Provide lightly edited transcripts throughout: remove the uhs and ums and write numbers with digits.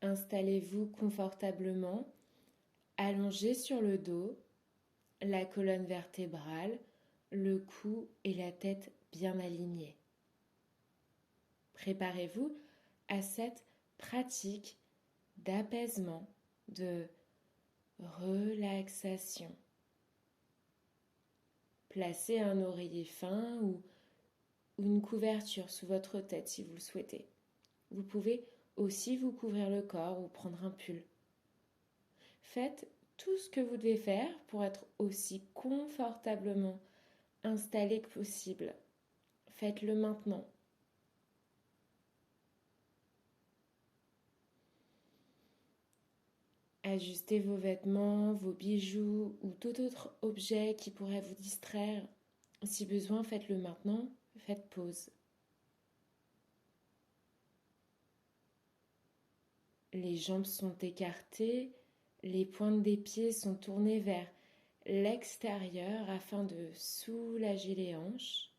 Installez-vous confortablement, allongé sur le dos, la colonne vertébrale, le cou et la tête bien alignés. Préparez-vous à cette pratique d'apaisement, de relaxation. Placez un oreiller fin ou une couverture sous votre tête si vous le souhaitez. Vous pouvez aussi vous couvrir le corps ou prendre un pull. Faites tout ce que vous devez faire pour être aussi confortablement installé que possible. Faites-le maintenant. Ajustez vos vêtements, vos bijoux ou tout autre objet qui pourrait vous distraire. Si besoin, faites-le maintenant. Faites pause. Les jambes sont écartées, les pointes des pieds sont tournées vers l'extérieur afin de soulager les hanches.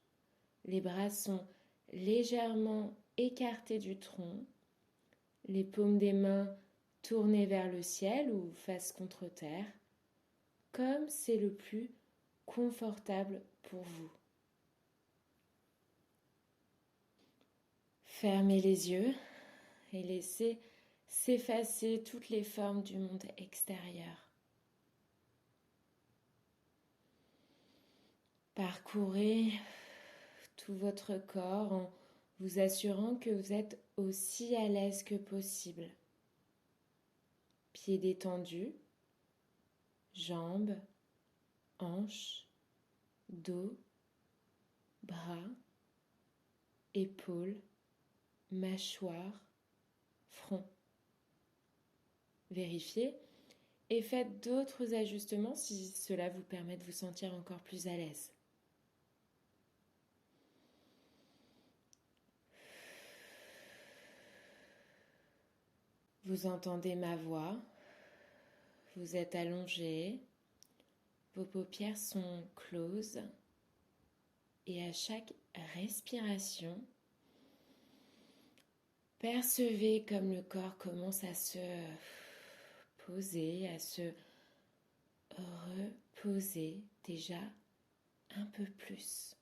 Les bras sont légèrement écartés du tronc, les paumes des mains tournées vers le ciel ou face contre terre, comme c'est le plus confortable pour vous. Fermez les yeux et laissez s'effacer toutes les formes du monde extérieur. Parcourez tout votre corps en vous assurant que vous êtes aussi à l'aise que possible. Pieds détendus, jambes, hanches, dos, bras, épaules, mâchoire, front. Vérifiez et faites d'autres ajustements si cela vous permet de vous sentir encore plus à l'aise. Vous entendez ma voix, vous êtes allongé, vos paupières sont closes et à chaque respiration, percevez comme le corps commence à se poser, à se reposer déjà un peu plus.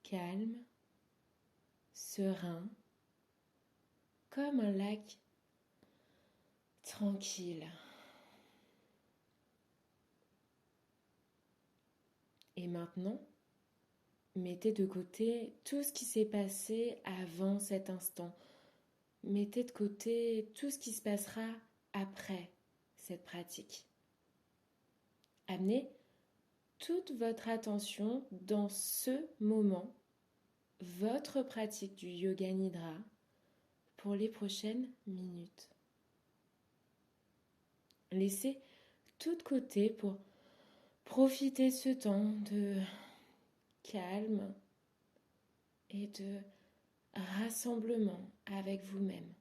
Calme, serein, comme un lac tranquille. Et maintenant, mettez de côté tout ce qui s'est passé avant cet instant. Mettez de côté tout ce qui se passera après cette pratique. Amenez toute votre attention dans ce moment, votre pratique du Yoga Nidra pour les prochaines minutes. Laissez tout de côté pour profiter de ce temps de calme et de rassemblement avec vous-même.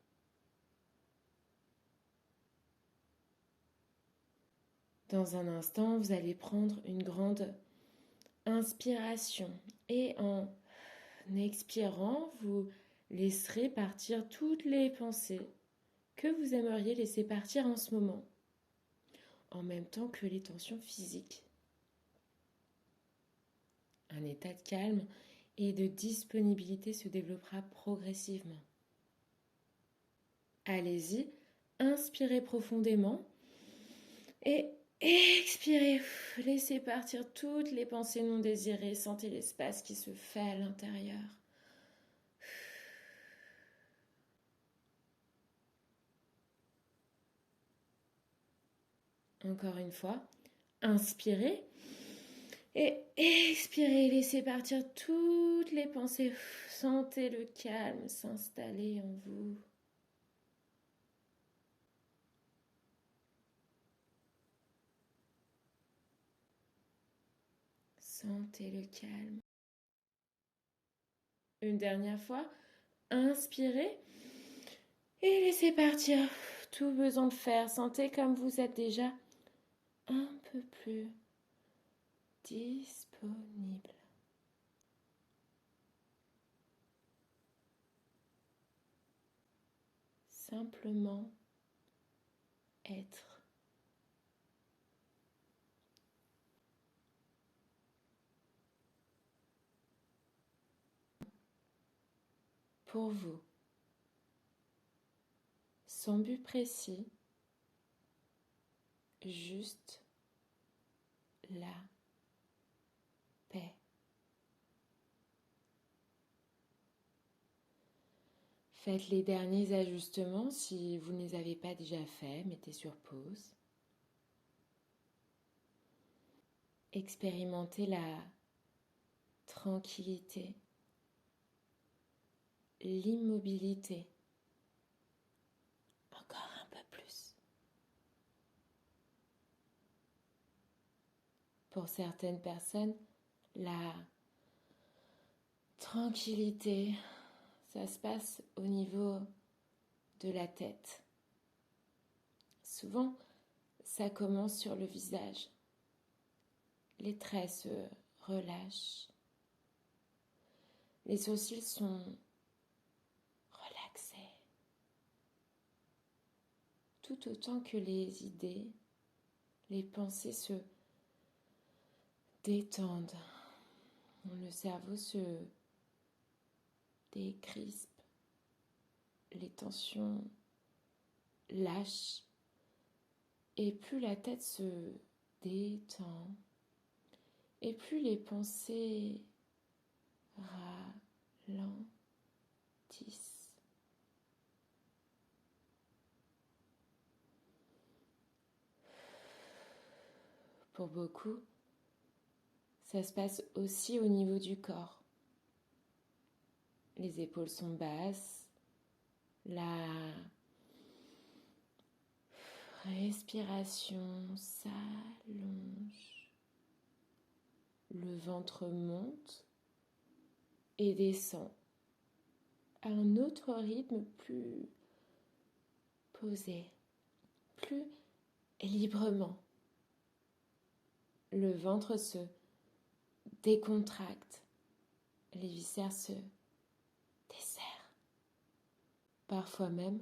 Dans un instant, vous allez prendre une grande inspiration et en expirant, vous laisserez partir toutes les pensées que vous aimeriez laisser partir en ce moment, en même temps que les tensions physiques. Un état de calme et de disponibilité se développera progressivement. Allez-y, inspirez profondément et expirez. Laissez partir toutes les pensées non désirées. Sentez l'espace qui se fait à l'intérieur. Encore une fois, inspirez et expirez. Laissez partir toutes les pensées. Sentez le calme s'installer en vous. Sentez le calme. Une dernière fois, inspirez et laissez partir tout besoin de faire. Sentez comme vous êtes déjà un peu plus disponible. « simplement être. Pour vous, sans but précis, juste la paix. Faites les derniers ajustements si vous ne les avez pas déjà faits, mettez sur pause. Expérimentez la tranquillité, l'immobilité. Encore un peu plus. Pour certaines personnes, la tranquillité, ça se passe au niveau de la tête. Souvent, ça commence sur le visage. Les traits se relâchent. Les sourcils sont relaxés. Tout autant que les idées, les pensées se détendent. Le cerveau se décrispe. Les tensions lâchent. Et plus la tête se détend, et plus les pensées ralentissent. Pour beaucoup, ça se passe aussi au niveau du corps. Les épaules sont basses, la respiration s'allonge, le ventre monte et descend à un autre rythme plus posé, plus librement. Le ventre se décontracte, les viscères se desserrent. Parfois même,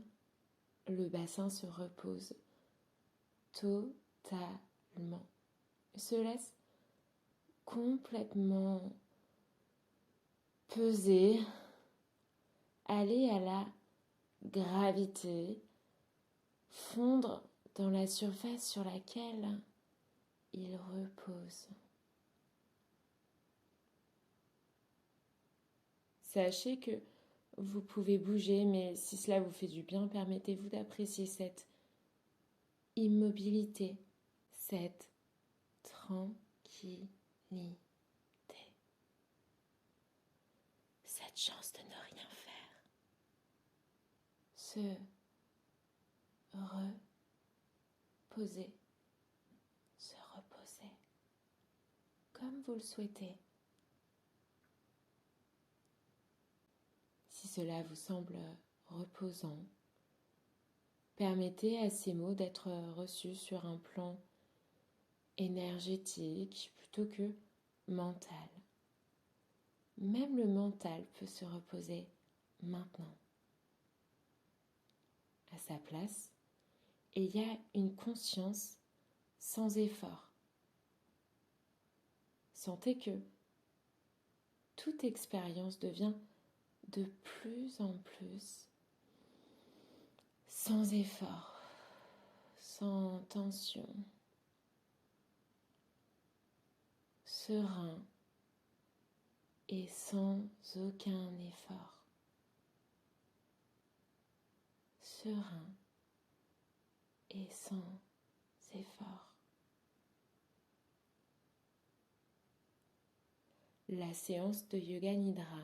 le bassin se repose totalement, se laisse complètement peser, aller à la gravité, fondre dans la surface sur laquelle il repose. Sachez que vous pouvez bouger, mais si cela vous fait du bien, permettez-vous d'apprécier cette immobilité, cette tranquillité, cette chance de ne rien faire. Se reposer, comme vous le souhaitez. Si cela vous semble reposant, permettez à ces mots d'être reçus sur un plan énergétique plutôt que mental. Même le mental peut se reposer maintenant. À sa place, il y a une conscience sans effort. Sentez que toute expérience devient de plus en plus sans effort, sans tension, serein et sans aucun effort. Serein et sans effort. La séance de Yoga Nidra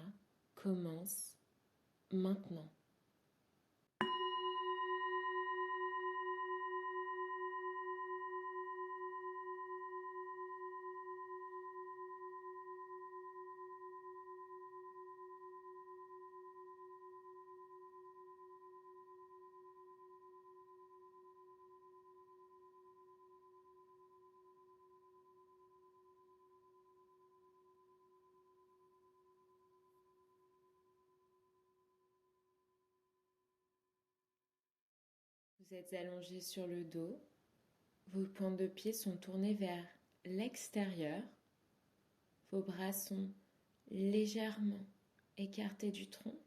commence maintenant. Vous êtes allongé sur le dos. Vos pointes de pied sont tournées vers l'extérieur. Vos bras sont légèrement écartés du tronc.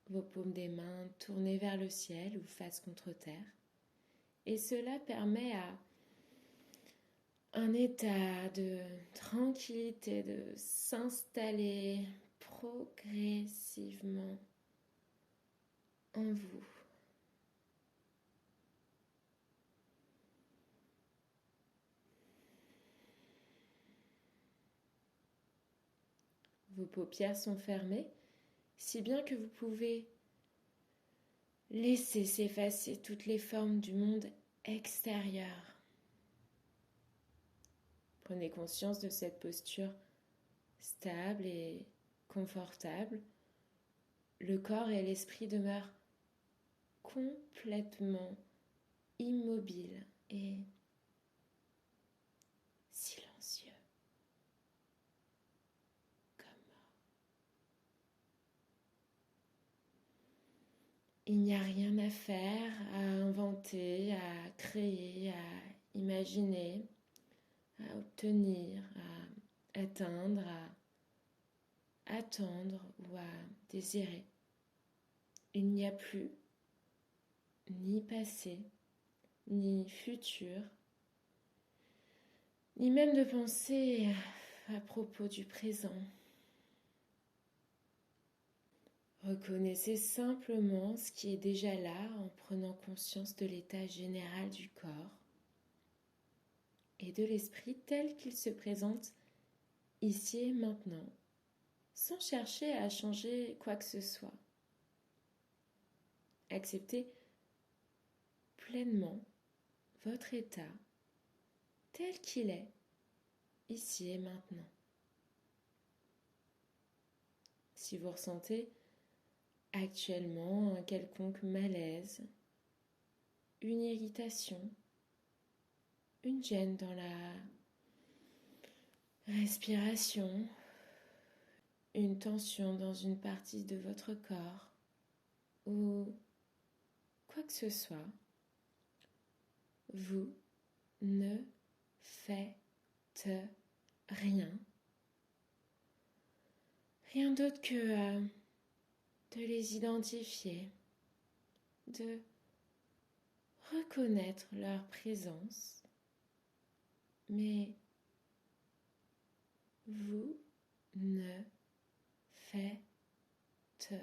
Vos paumes des mains tournées vers le ciel ou face contre terre. Et cela permet à un état de tranquillité de s'installer progressivement en vous. Vos paupières sont fermées, si bien que vous pouvez laisser s'effacer toutes les formes du monde extérieur. Prenez conscience de cette posture stable et confortable. Le corps et l'esprit demeurent complètement immobiles et silencieux, comme mort. Il n'y a rien à faire, à inventer, à créer, à imaginer, à obtenir, à atteindre, à attendre ou à désirer. Il n'y a plus ni passé, ni futur, ni même de pensée à propos du présent. Reconnaissez simplement ce qui est déjà là en prenant conscience de l'état général du corps et de l'esprit tel qu'il se présente ici et maintenant, sans chercher à changer quoi que ce soit. Acceptez pleinement votre état tel qu'il est ici et maintenant. Si vous ressentez actuellement un quelconque malaise, une irritation, une gêne dans la respiration, une tension dans une partie de votre corps ou quoi que ce soit, vous ne faites rien. Rien d'autre que de les identifier, de reconnaître leur présence, mais vous ne faites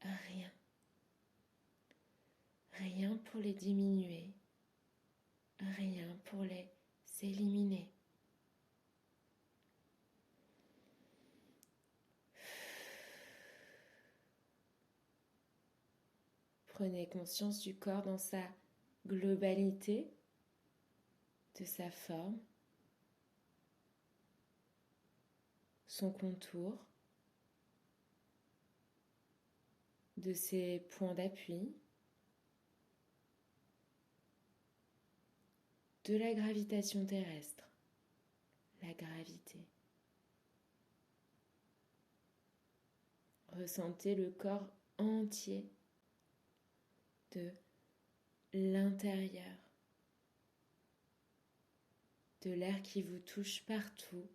rien. Rien pour les diminuer, rien pour les éliminer. Prenez conscience du corps dans sa globalité, de sa forme, son contour, de ses points d'appui, de la gravitation terrestre, la gravité. Ressentez le corps entier de l'intérieur, de l'air qui vous touche partout,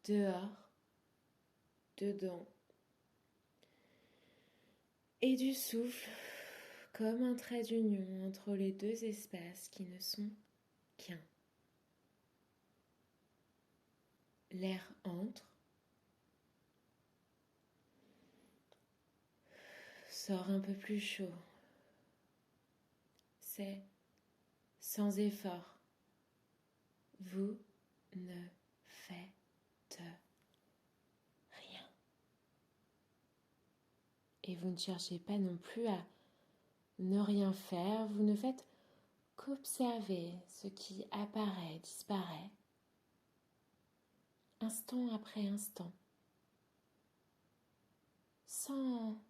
dehors, dedans, et du souffle comme un trait d'union entre les deux espaces qui ne sont qu'un. L'air entre, sort un peu plus chaud. C'est sans effort. Vous ne faites rien. Et vous ne cherchez pas non plus à ne rien faire. Vous ne faites qu'observer ce qui apparaît, disparaît, instant après instant, sans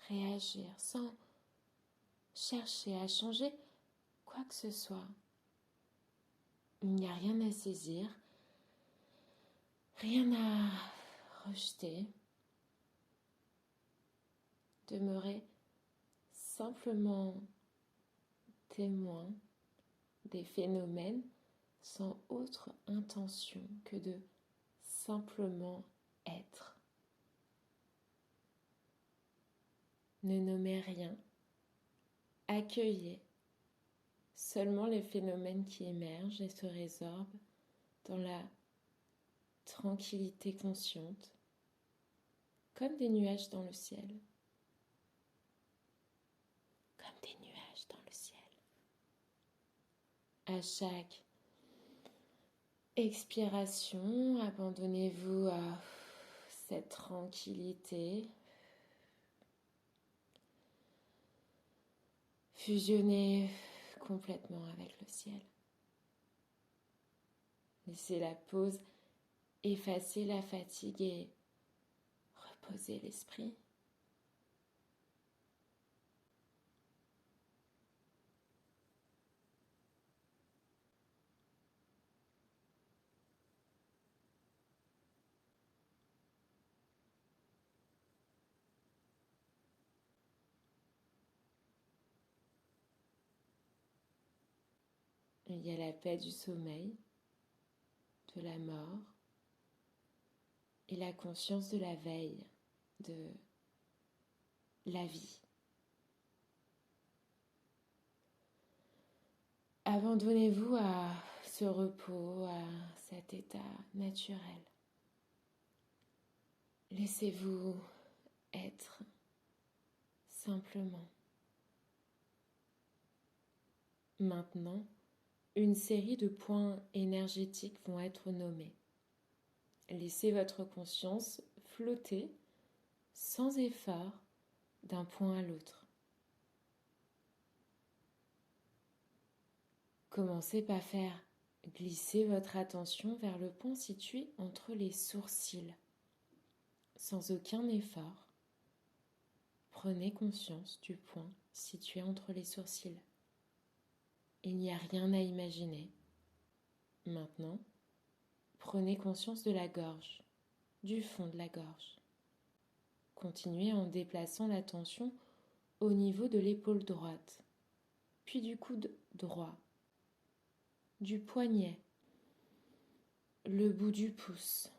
réagir, sans chercher à changer quoi que ce soit. Il n'y a rien à saisir, rien à rejeter. Demeurez simplement témoin des phénomènes sans autre intention que de simplement être. Ne nommez rien, accueillez seulement les phénomènes qui émergent et se résorbent dans la tranquillité consciente, comme des nuages dans le ciel. Comme des nuages dans le ciel. À chaque expiration, abandonnez-vous à cette tranquillité. Fusionnez complètement avec le ciel. Laissez la pause effacer la fatigue et reposer l'esprit. Il y a la paix du sommeil, de la mort et la conscience de la veille, de la vie. Abandonnez-vous à ce repos, à cet état naturel. Laissez-vous être simplement. Maintenant, une série de points énergétiques vont être nommés. Laissez votre conscience flotter sans effort d'un point à l'autre. Commencez par faire glisser votre attention vers le point situé entre les sourcils. Sans aucun effort, prenez conscience du point situé entre les sourcils. Il n'y a rien à imaginer. Maintenant, prenez conscience de la gorge, du fond de la gorge. Continuez en déplaçant l'attention au niveau de l'épaule droite, puis du coude droit, du poignet, le bout du pouce,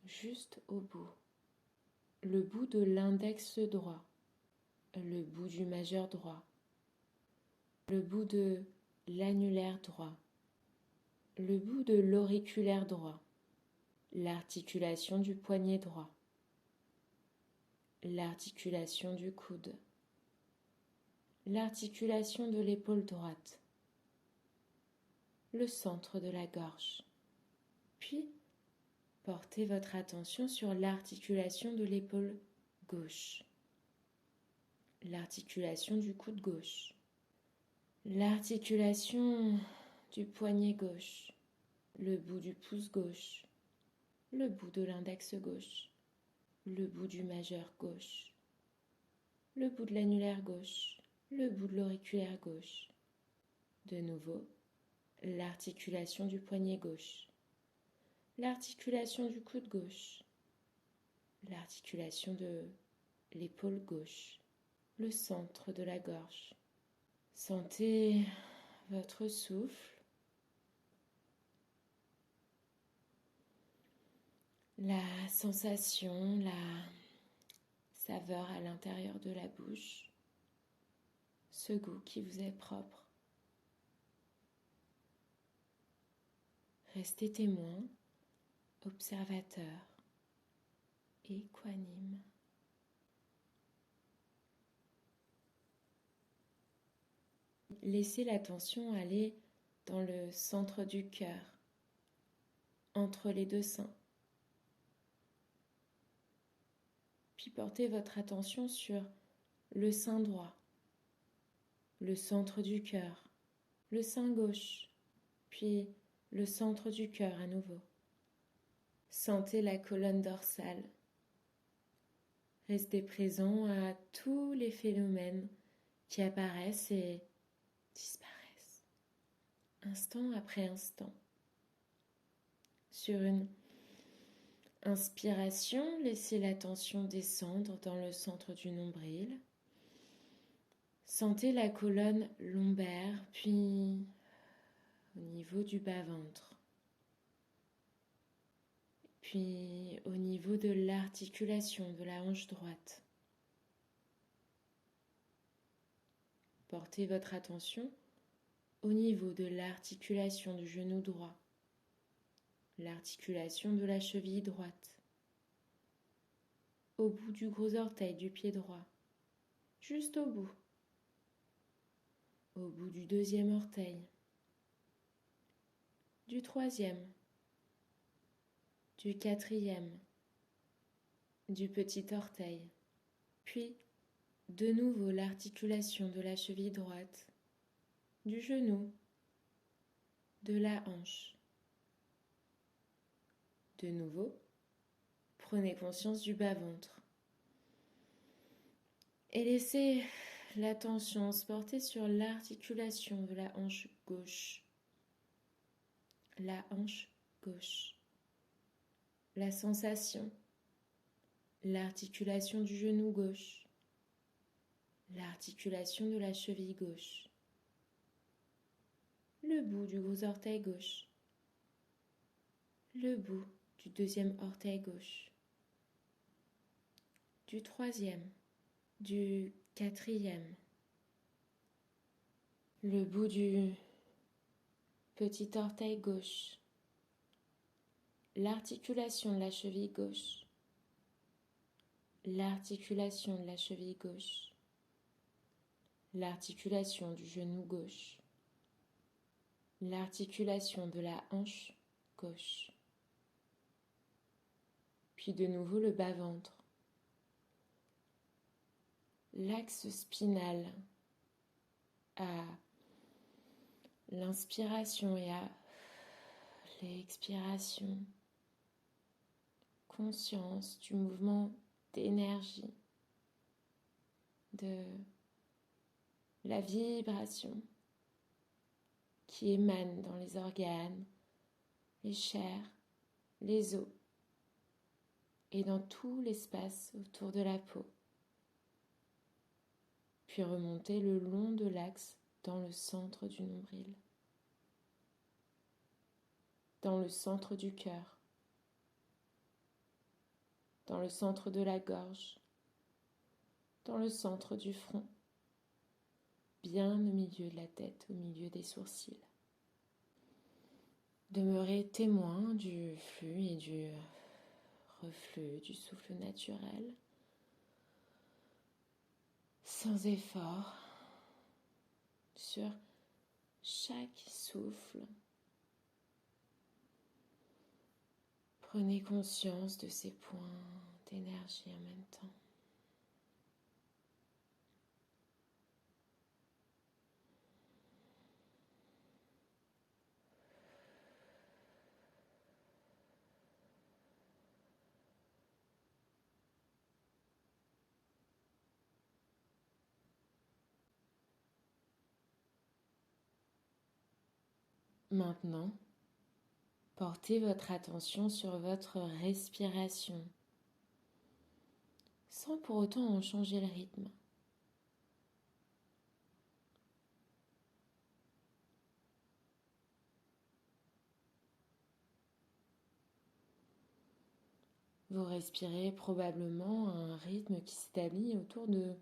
juste au bout, le bout de l'index droit, le bout du majeur droit, le bout de l'annulaire droit, le bout de l'auriculaire droit, l'articulation du poignet droit, l'articulation du coude, l'articulation de l'épaule droite, le centre de la gorge. Puis, portez votre attention sur l'articulation de l'épaule gauche, l'articulation du coude gauche, l'articulation du poignet gauche, le bout du pouce gauche, le bout de l'index gauche, le bout du majeur gauche, le bout de l'annulaire gauche, le bout de l'auriculaire gauche. De nouveau, l'articulation du poignet gauche, l'articulation du coude gauche, l'articulation de l'épaule gauche, le centre de la gorge. Sentez votre souffle, la sensation, la saveur à l'intérieur de la bouche, ce goût qui vous est propre. Restez témoin, observateur, équanime. Laissez l'attention aller dans le centre du cœur, entre les deux seins. Puis portez votre attention sur le sein droit, le centre du cœur, le sein gauche, puis le centre du cœur à nouveau. Sentez la colonne dorsale. Restez présent à tous les phénomènes qui apparaissent et disparaissent, instant après instant. Sur une inspiration, laissez l'attention descendre dans le centre du nombril. Sentez la colonne lombaire, puis au niveau du bas-ventre, puis au niveau de l'articulation de la hanche droite. Portez votre attention au niveau de l'articulation du genou droit, l'articulation de la cheville droite, au bout du gros orteil du pied droit, juste au bout du deuxième orteil, du troisième, du quatrième, du petit orteil, puis de nouveau l'articulation de la cheville droite, du genou, de la hanche. De nouveau, prenez conscience du bas-ventre et laissez l'attention se porter sur l'articulation de la hanche gauche. La hanche gauche. La sensation, l'articulation du genou gauche, l'articulation de la cheville gauche, le bout du gros orteil gauche, le bout du deuxième orteil gauche, du troisième, du quatrième, le bout du petit orteil gauche, l'articulation de la cheville gauche, l'articulation de la cheville gauche, l'articulation du genou gauche, l'articulation de la hanche gauche, puis de nouveau le bas-ventre, l'axe spinal à l'inspiration et à l'expiration, conscience du mouvement d'énergie, de la vibration qui émane dans les organes, les chairs, les os et dans tout l'espace autour de la peau. Puis remonter le long de l'axe dans le centre du nombril, dans le centre du cœur, dans le centre de la gorge, dans le centre du front, bien au milieu de la tête, au milieu des sourcils. Demeurez témoin du flux et du reflux du souffle naturel, sans effort, sur chaque souffle. Prenez conscience de ces points d'énergie en même temps. Maintenant, portez votre attention sur votre respiration, sans pour autant en changer le rythme. Vous respirez probablement à un rythme qui s'établit autour de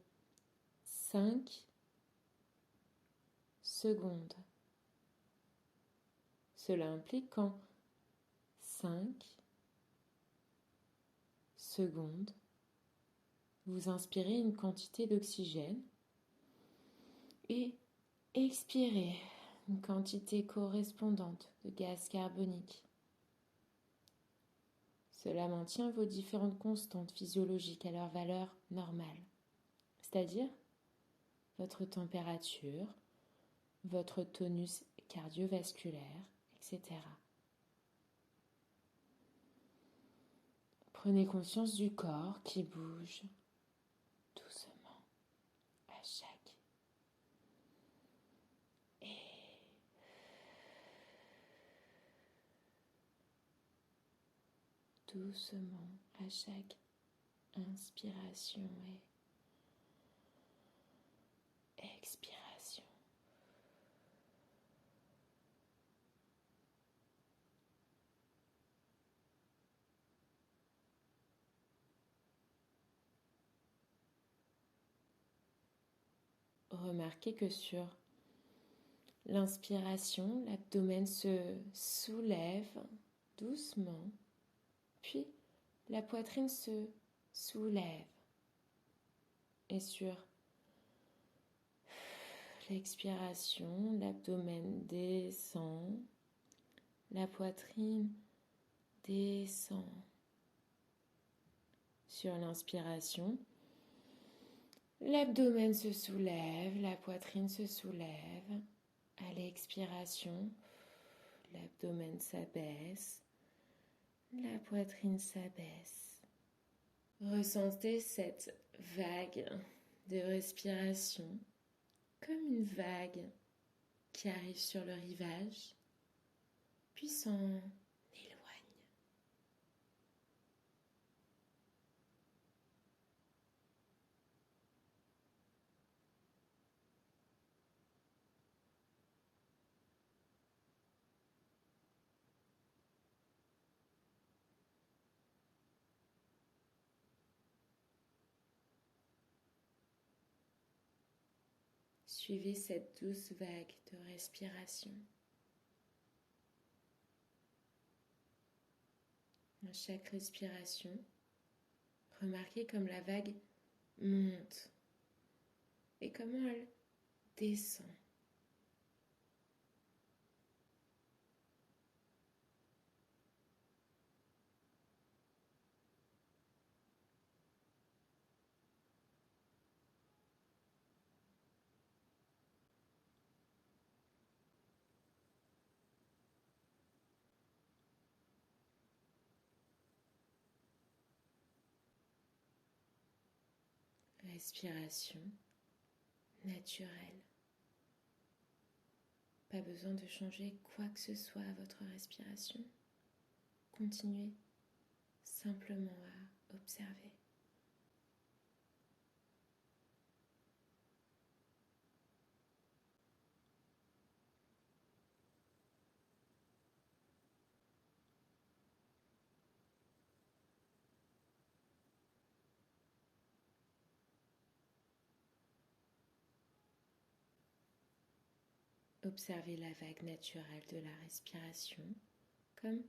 5 secondes. Cela implique qu'en 5 secondes, vous inspirez une quantité d'oxygène et expirez une quantité correspondante de gaz carbonique. Cela maintient vos différentes constantes physiologiques à leur valeur normale, c'est-à-dire votre température, votre tonus cardiovasculaire, etc. Prenez conscience du corps qui bouge doucement à chaque et doucement à chaque inspiration et expiration. Remarquez que sur l'inspiration, l'abdomen se soulève doucement, puis la poitrine se soulève. Et sur l'expiration, l'abdomen descend, la poitrine descend. Sur l'inspiration, l'abdomen se soulève, la poitrine se soulève. À l'expiration, l'abdomen s'abaisse, la poitrine s'abaisse. Ressentez cette vague de respiration comme une vague qui arrive sur le rivage, puis s'en éloigne. Suivez cette douce vague de respiration. À chaque respiration, remarquez comme la vague monte et comment elle descend. Respiration naturelle. Pas besoin de changer quoi que ce soit à votre respiration. Continuez simplement à observer. Observez la vague naturelle de la respiration, comme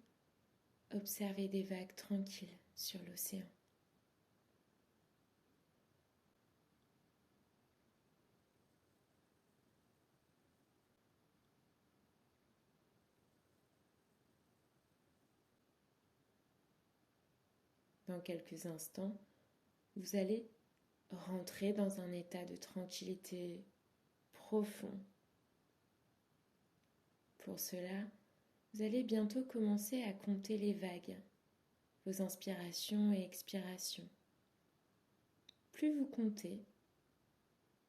observer des vagues tranquilles sur l'océan. Dans quelques instants, vous allez rentrer dans un état de tranquillité profond. Pour cela, vous allez bientôt commencer à compter les vagues, vos inspirations et expirations. Plus vous comptez,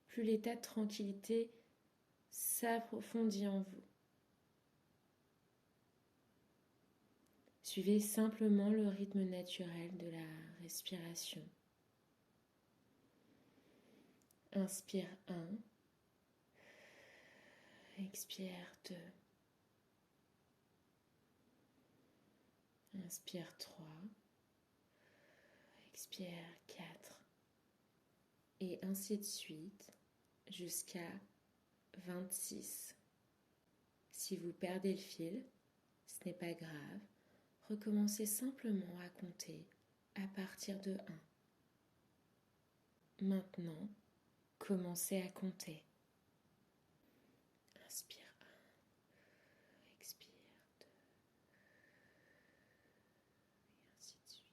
plus l'état de tranquillité s'approfondit en vous. Suivez simplement le rythme naturel de la respiration. Inspire 1, expire 2, inspire 3, expire 4, et ainsi de suite jusqu'à 26. Si vous perdez le fil, ce n'est pas grave, recommencez simplement à compter à partir de 1. Maintenant, commencez à compter. Inspire 1, expire 2, et ainsi de suite.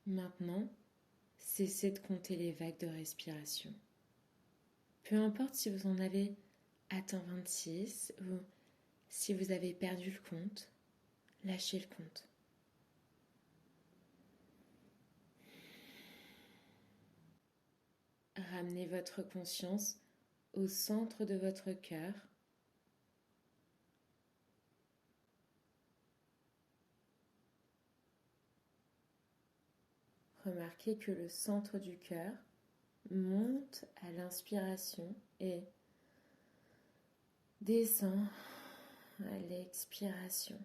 Maintenant, cessez de compter les vagues de respiration. Peu importe si vous en avez atteint 26 ou si vous avez perdu le compte, lâchez le compte. Ramenez votre conscience au centre de votre cœur. Remarquez que le centre du cœur monte à l'inspiration et descend à l'expiration.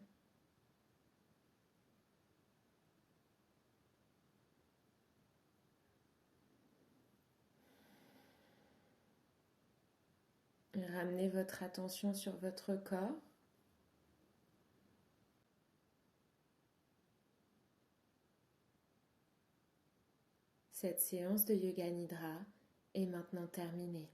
Ramenez votre attention sur votre corps. Cette séance de Yoga Nidra est maintenant terminée.